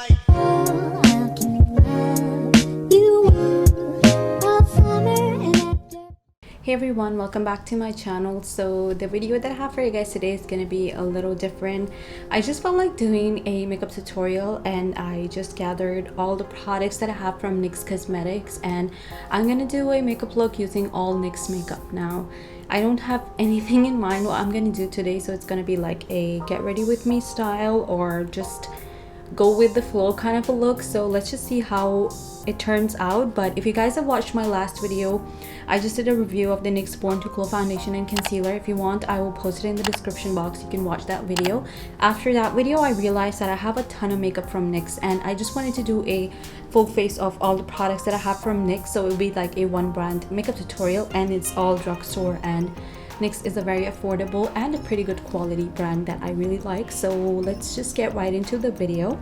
Hey everyone, welcome back to my channel. So the video that I have for you guys today is gonna be a little different. I just felt like doing a makeup tutorial and I just gathered all the products that I have from NYX Cosmetics, and I'm gonna do a makeup look using all NYX makeup. Now I don't have anything in mind what I'm gonna do today, so it's gonna be like a get ready with me style or just go with the flow kind of a look. So let's just see how it turns out. But if you guys have watched my last video, I just did a review of the NYX Born to Glow foundation and concealer. If you want, I will post it in the description box. You can watch that video. After that video, I realized that I have a ton of makeup from NYX and I just wanted to do a full face of all the products that I have from NYX, so it will be like a one brand makeup tutorial, and it's all drugstore, and NYX is a very affordable and a pretty good quality brand that I really like. So let's just get right into the video.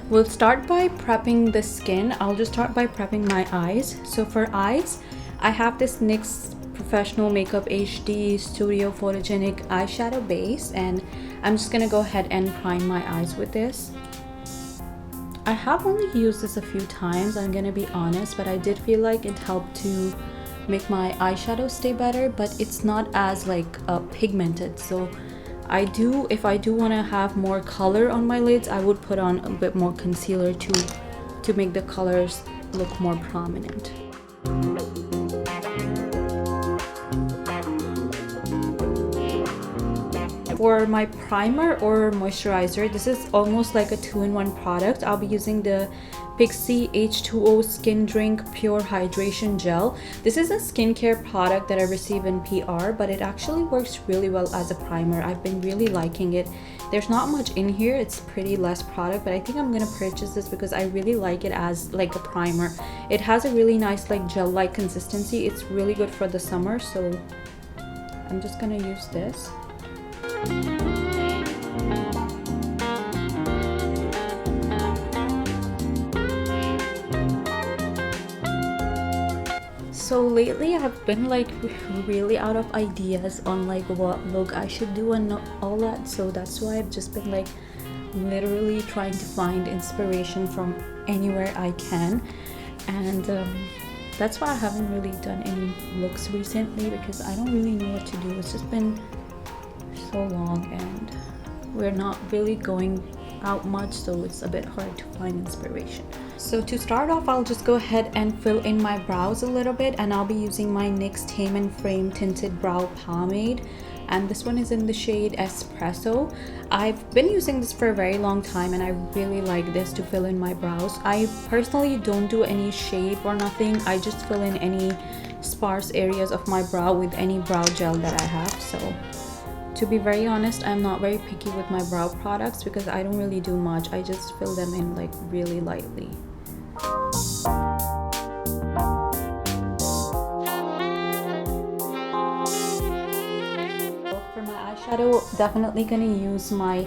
We'll start by prepping the skin. I'll just start by prepping my eyes. So for eyes, I have this NYX Professional Makeup HD Studio Photogenic eyeshadow base, and I'm just gonna go ahead and prime my eyes with this. I have only used this a few times, I'm gonna be honest, but I did feel like it helped to make my eyeshadow stay better, but it's not as like pigmented. So if I do want to have more color on my lids, I would put on a bit more concealer to make the colors look more prominent. For my primer or moisturizer, this is almost like a two-in-one product. I'll be using the Pixie H2O Skin Drink Pure Hydration Gel. This is a skincare product that I received in PR, but it actually works really well as a primer. I've been really liking it. There's not much in here, it's pretty less product, but I think I'm gonna purchase this because I really like it as like a primer. It has a really nice like gel-like consistency. It's really good for the summer, so I'm just gonna use this. So lately I've been like really out of ideas on like what look I should do and all that, so that's why I've just been like literally trying to find inspiration from anywhere I can, and that's why I haven't really done any looks recently, because I don't really know what to do. It's just been so long and we're not really going out much, so it's a bit hard to find inspiration. So to start off, I'll just go ahead and fill in my brows a little bit, and I'll be using my NYX Tame and Frame Tinted Brow Pomade, and this one is in the shade Espresso. I've been using this for a very long time and I really like this to fill in my brows. I personally don't do any shape or nothing. I just fill in any sparse areas of my brow with any brow gel that I have. So to be very honest, I'm not very picky with my brow products because I don't really do much. I just fill them in like really lightly. For my eyeshadow, definitely gonna use my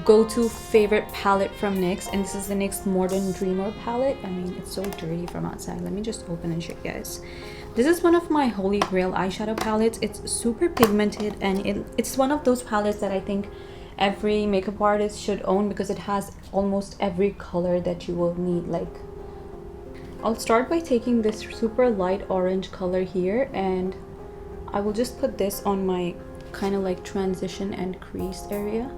go-to favorite palette from NYX, and this is the NYX Modern Dreamer palette. I mean, it's so dirty from outside. Let me just open and show you guys. This is one of my holy grail eyeshadow palettes. It's super pigmented, and it's one of those palettes that I think every makeup artist should own because it has almost every color that you will need. Like, I'll start by taking this super light orange color here, and I will just put this on my kind of like transition and crease area.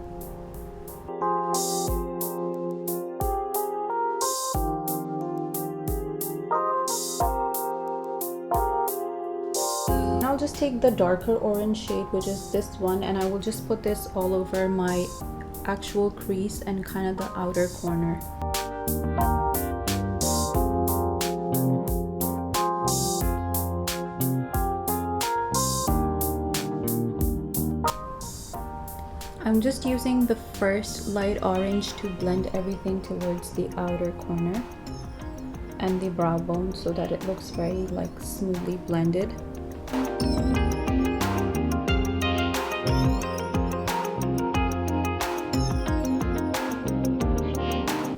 I'll just take the darker orange shade, which is this one, and I will just put this all over my actual crease and kind of the outer corner. I'm just using the first light orange to blend everything towards the outer corner and the brow bone so that it looks very like smoothly blended.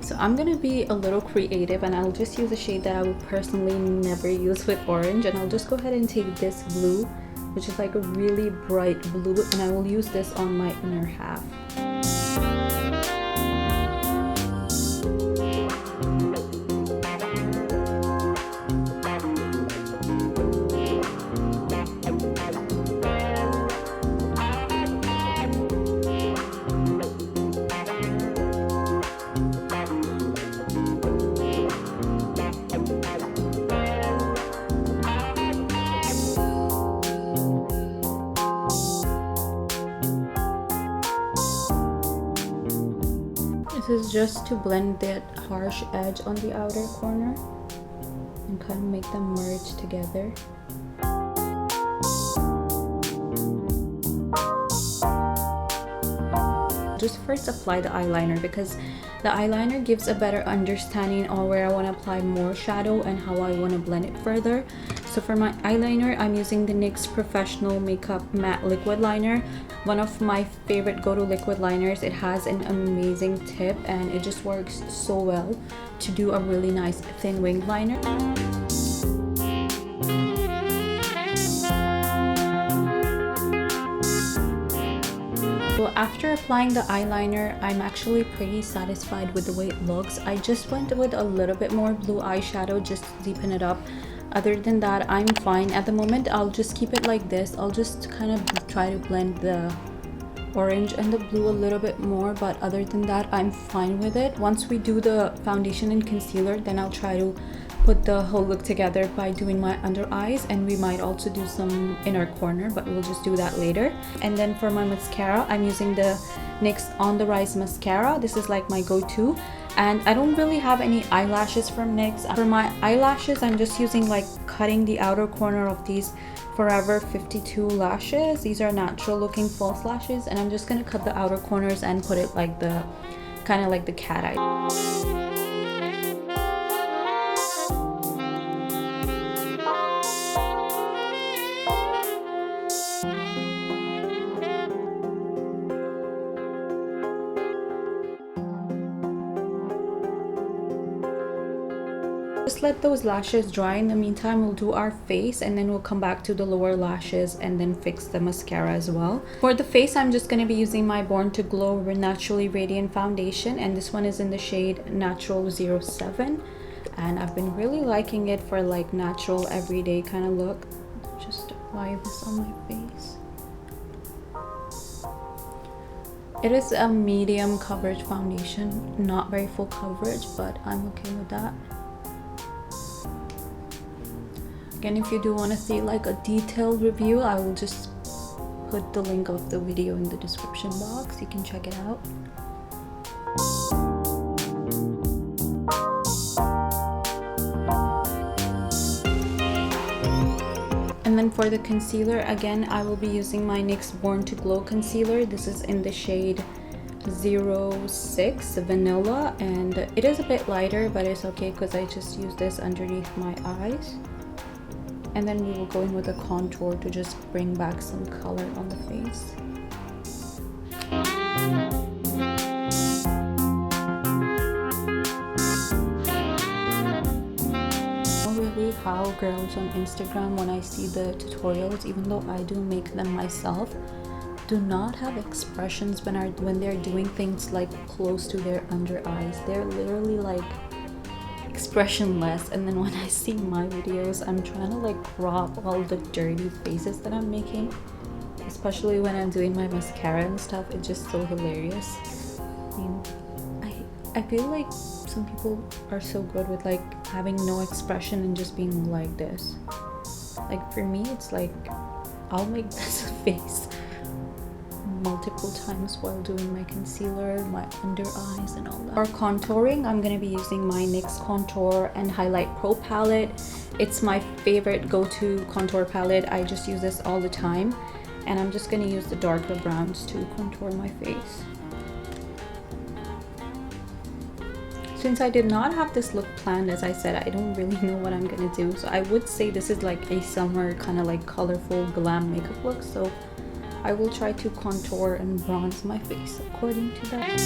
So I'm gonna be a little creative and I'll just use a shade that I would personally never use with orange, and I'll just go ahead and take this blue, which is like a really bright blue, and I will use this on my inner half. This is just to blend that harsh edge on the outer corner and kind of make them merge together. Just first apply the eyeliner, because the eyeliner gives a better understanding on where I want to apply more shadow and how I want to blend it further. So for my eyeliner, I'm using the NYX Professional Makeup Matte Liquid Liner. One of my favorite go-to liquid liners. It has an amazing tip and it just works so well to do a really nice thin wing liner. So after applying the eyeliner, I'm actually pretty satisfied with the way it looks. I just went with a little bit more blue eyeshadow just to deepen it up. Other than that, I'm fine. At the moment, I'll just keep it like this. I'll just kind of try to blend the orange and the blue a little bit more, but other than that, I'm fine with it. Once we do the foundation and concealer, then I'll try to put the whole look together by doing my under eyes, and we might also do some inner corner, but we'll just do that later. And then for my mascara, I'm using the NYX On The Rise mascara. This is like my go-to, and I don't really have any eyelashes from NYX. For my eyelashes, I'm just using like cutting the outer corner of these Forever 52 lashes. These are natural looking false lashes, and I'm just gonna cut the outer corners and put it like the kind of like the cat eye. Just let those lashes dry. In the meantime, we'll do our face and then we'll come back to the lower lashes and then fix the mascara as well. For the face, I'm just going to be using my Born to Glow Naturally Radiant foundation, and this one is in the shade Natural 07, and I've been really liking it for like natural everyday kind of look. Just apply this on my face. It is a medium coverage foundation, not very full coverage, but I'm okay with that. Again, if you do want to see like a detailed review, I will just put the link of the video in the description box. You can check it out. And then for the concealer, again, I will be using my NYX Born to Glow concealer. This is in the shade 06 Vanilla, and it is a bit lighter, but it's okay because I just use this underneath my eyes. And then we will go in with a contour to just bring back some color on the face. Really how girls on Instagram, when I see the tutorials, even though I do make them myself, do not have expressions when they're doing things like close to their under eyes. They're literally like expressionless. And then when I see my videos, I'm trying to like crop all the dirty faces that I'm making, especially when I'm doing my mascara and stuff. It's just so hilarious. I mean, I feel like some people are so good with like having no expression and just being like this. Like for me, it's like I'll make this face multiple times while doing my concealer, my under eyes and all that. For contouring, I'm going to be using my NYX Contour and Highlight Pro palette. It's my favorite go-to contour palette. I just use this all the time, and I'm just going to use the darker browns to contour my face. Since I did not have this look planned, as I said, I don't really know what I'm going to do. So I would say this is like a summer kind of like colorful glam makeup look. So I will try to contour and bronze my face according to that.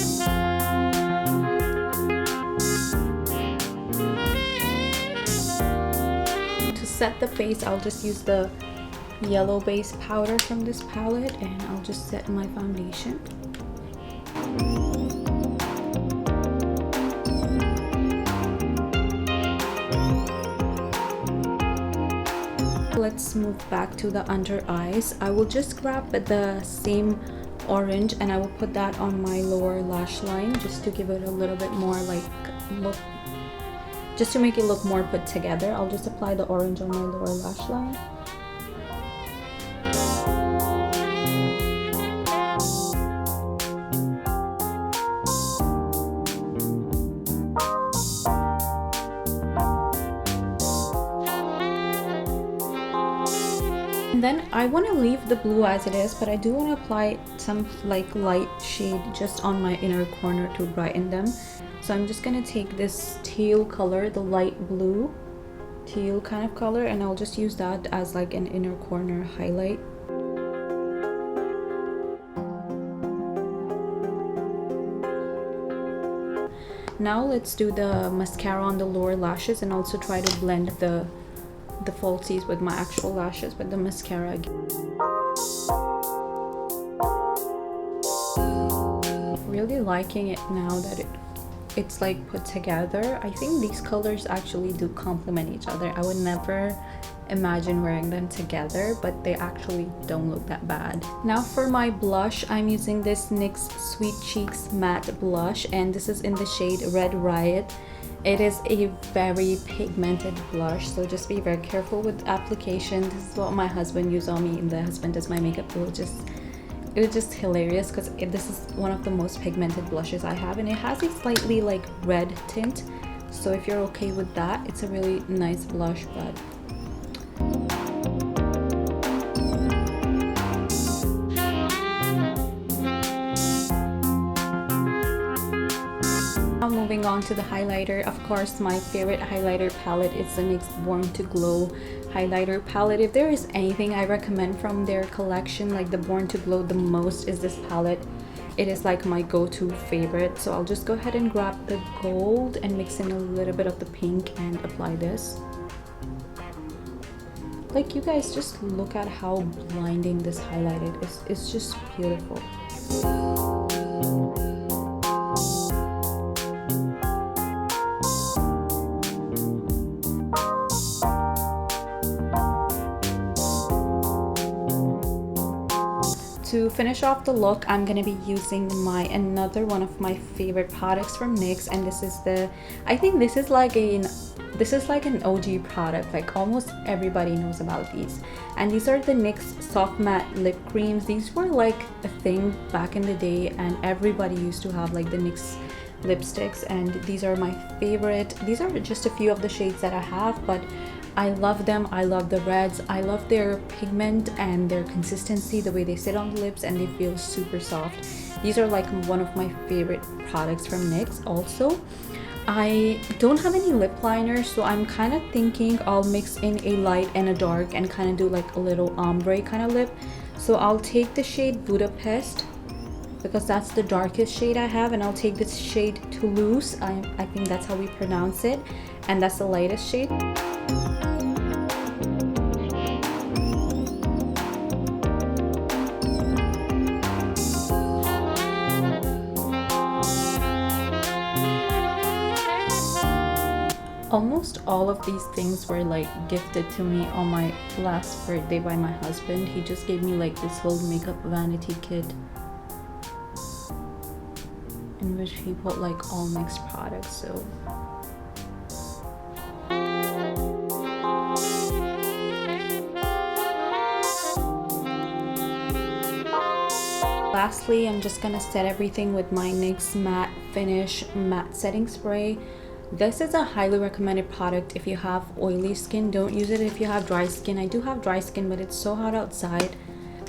To set the face, I'll just use the yellow base powder from this palette, and I'll just set my foundation. Let's move back to the under eyes. I will just grab the same orange and I will put that on my lower lash line just to give it a little bit more like look, just to make it look more put together. I'll just apply the orange on my lower lash line. And then I want to leave the blue as it is, but I do want to apply some like light shade just on my inner corner to brighten them. So I'm just going to take this teal color, the light blue teal kind of color, and I'll just use that as like an inner corner highlight. Now let's do the mascara on the lower lashes and also try to blend the falsies with my actual lashes with the mascara. Really liking it now that it's like put together. I think these colors actually do complement each other. I would never imagine wearing them together, but they actually don't look that bad. Now for my blush, I'm using this NYX Sweet Cheeks matte blush, and this is in the shade Red Riot. It is a very pigmented blush, so just be very careful with application. This is what my husband used on me, and the husband does my makeup. It was just hilarious because this is one of the most pigmented blushes I have, and it has a slightly like red tint. So if you're okay with that, it's a really nice blush. But now moving on to the highlighter. Of course, my favorite highlighter palette is the NYX Born to Glow highlighter palette. If there is anything I recommend from their collection, like the Born to Glow, the most is this palette. It is like my go-to favorite. So I'll just go ahead and grab the gold and mix in a little bit of the pink and apply this. Like, you guys just look at how blinding this highlighted is. It's just beautiful. To finish off the look, I'm gonna be using another one of my favorite products from NYX, and this is I think this is like an OG product. Like almost everybody knows about these, and these are the NYX soft matte lip creams. These were like a thing back in the day, and everybody used to have like the NYX lipsticks, and these are my favorite. These are just a few of the shades that I have, but I love them. I love the reds. I love their pigment and their consistency, the way they sit on the lips, and they feel super soft. These are like one of my favorite products from NYX. Also, I don't have any lip liner, so I'm kind of thinking I'll mix in a light and a dark and kind of do like a little ombre kind of lip. So I'll take the shade Budapest, because that's the darkest shade I have, and I'll take this shade Toulouse. I think that's how we pronounce it, and that's the lightest shade. Almost all of these things were like gifted to me on my last birthday by my husband. He just gave me like this whole makeup vanity kit in which he put like all NYX products. So lastly, I'm just gonna set everything with my NYX Matte Finish Matte Setting Spray. This is a highly recommended product if you have oily skin. Don't use it if you have dry skin. I do have dry skin, but it's so hot outside.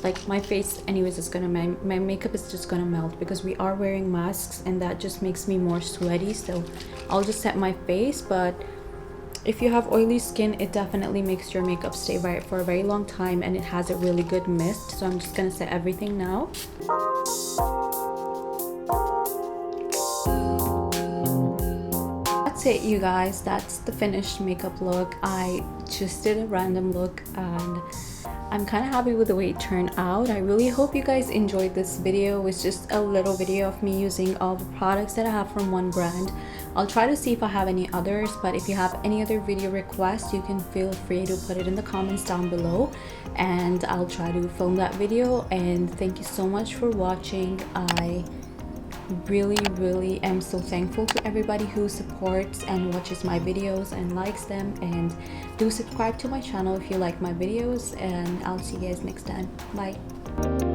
Like my face anyways is gonna, my makeup is just gonna melt because we are wearing masks, and that just makes me more sweaty. So I'll just set my face, but if you have oily skin, it definitely makes your makeup stay bright for a very long time, and it has a really good mist. So I'm just gonna set everything now. That's it, you guys. That's the finished makeup look. I just did a random look, and I'm kind of happy with the way it turned out. I really hope you guys enjoyed this video. It's just a little video of me using all the products that I have from one brand. I'll try to see if I have any others, but if you have any other video requests, you can feel free to put it in the comments down below, and I'll try to film that video. And thank you so much for watching. I really am so thankful to everybody who supports and watches my videos and likes them, and do subscribe to my channel if you like my videos, and I'll see you guys next time. Bye.